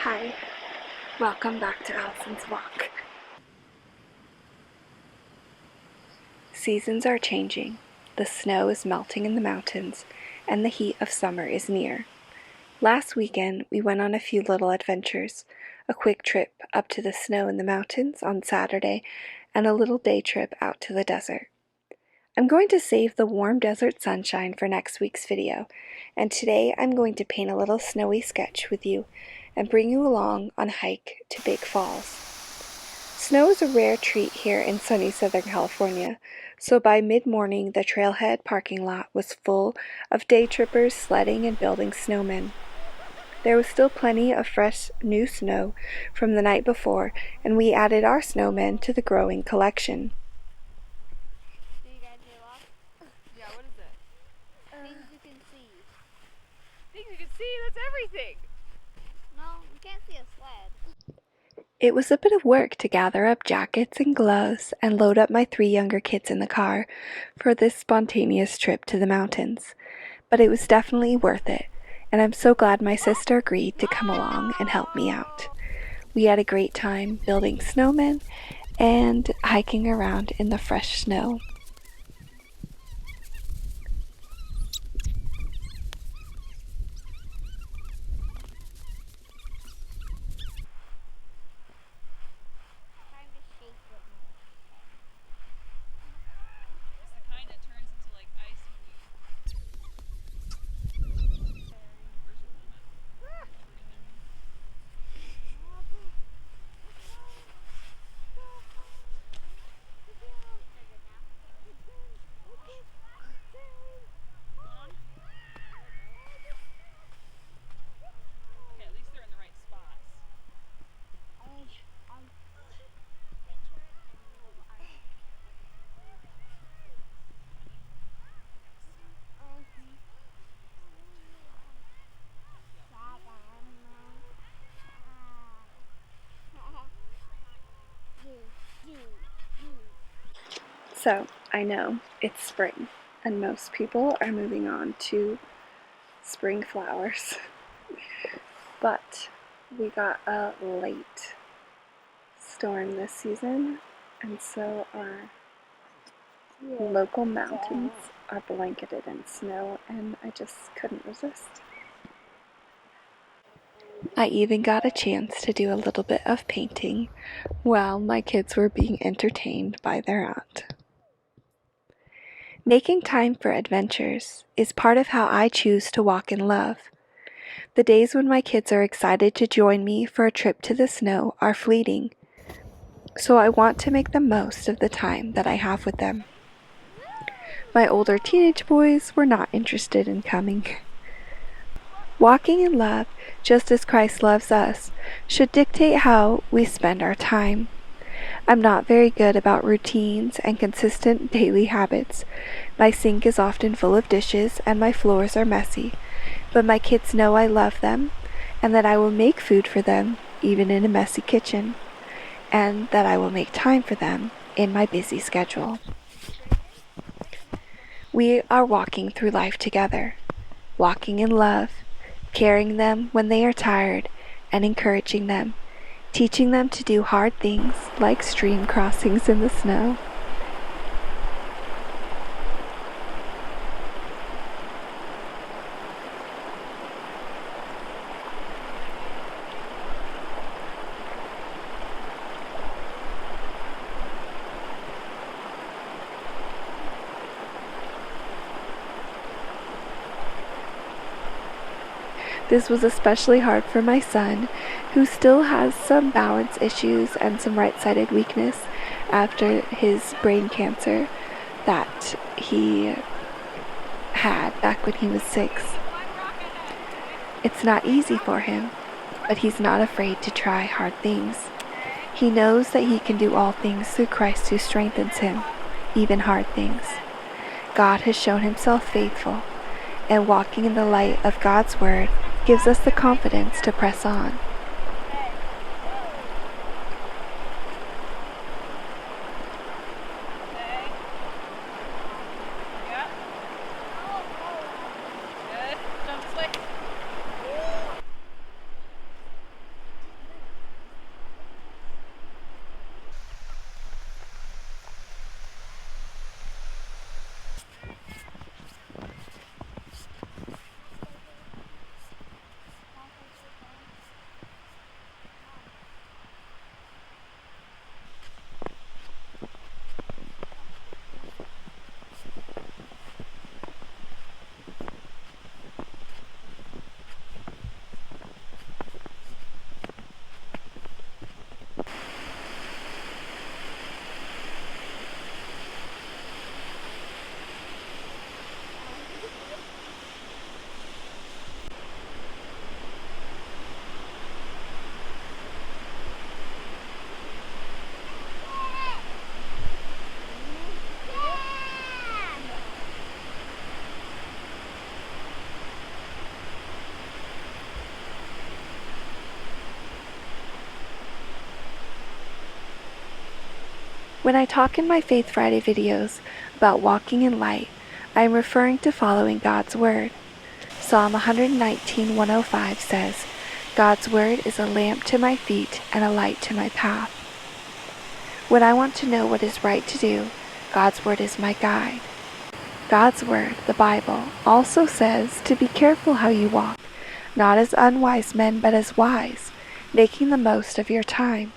Hi, welcome back to Allison's Walk. Seasons are changing, the snow is melting in the mountains, and the heat of summer is near. Last weekend, we went on a few little adventures, a quick trip up to the snow in the mountains on Saturday, and a little day trip out to the desert. I'm going to save the warm desert sunshine for next week's video, and today I'm going to paint a little snowy sketch with you and bring you along on a hike to Big Falls. Snow is a rare treat here in sunny Southern California, so by mid-morning the trailhead parking lot was full of day trippers sledding and building snowmen. There was still plenty of fresh new snow from the night before, and we added our snowmen to the growing collection. Things you can see, that's everything. No, you can't see a sled. It was a bit of work to gather up jackets and gloves and load up my 3 younger kids in the car for this spontaneous trip to the mountains, but it was definitely worth it, and I'm so glad my sister agreed to come along and help me out. We had a great time building snowmen and hiking around in the fresh snow. It's the kind that turns into like ice when you. Okay, at least they're in the right spots. So, I know it's spring, and most people are moving on to spring flowers, but we got a late storm this season, and so our local mountains are blanketed in snow, and I just couldn't resist. I even got a chance to do a little bit of painting while my kids were being entertained by their aunt. Making time for adventures is part of how I choose to walk in love. The days when my kids are excited to join me for a trip to the snow are fleeting, so I want to make the most of the time that I have with them. My older teenage boys were not interested in coming. Walking in love, just as Christ loves us, should dictate how we spend our time. I'm not very good about routines and consistent daily habits. My sink is often full of dishes and my floors are messy, but my kids know I love them and that I will make food for them even in a messy kitchen, and that I will make time for them in my busy schedule. We are walking through life together, walking in love, carrying them when they are tired and encouraging them, teaching them to do hard things like stream crossings in the snow. This was especially hard for my son, who still has some balance issues and some right-sided weakness after his brain cancer that he had back when he was 6. It's not easy for him, but he's not afraid to try hard things. He knows that he can do all things through Christ who strengthens him, even hard things. God has shown himself faithful, and walking in the light of God's word gives us the confidence to press on. When I talk in my Faith Friday videos about walking in light, I am referring to following God's Word. Psalm 119:105 says, God's Word is a lamp to my feet and a light to my path. When I want to know what is right to do, God's Word is my guide. God's Word, the Bible, also says to be careful how you walk, not as unwise men but as wise, making the most of your time.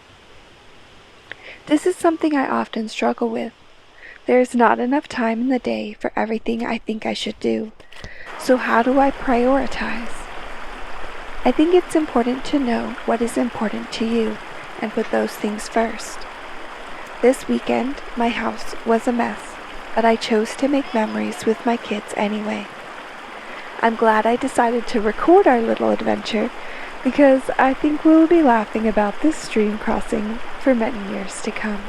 This is something I often struggle with. There is not enough time in the day for everything I think I should do. So how do I prioritize? I think it's important to know what is important to you and put those things first. This weekend, my house was a mess, but I chose to make memories with my kids anyway. I'm glad I decided to record our little adventure because I think we'll be laughing about this stream crossing for many years to come.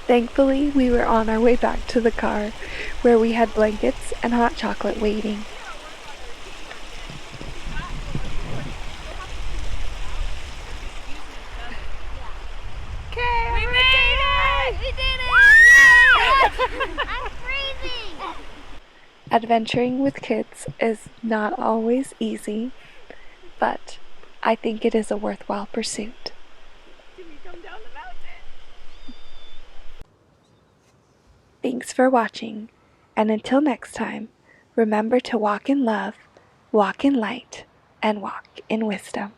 Thankfully, we were on our way back to the car, where we had blankets and hot chocolate waiting. Okay, we made it! We did it! Yay! I'm freezing! Adventuring with kids is not always easy, but I think it is a worthwhile pursuit. Did we come down the mountain? Thanks for watching, and until next time, remember to walk in love, walk in light, and walk in wisdom.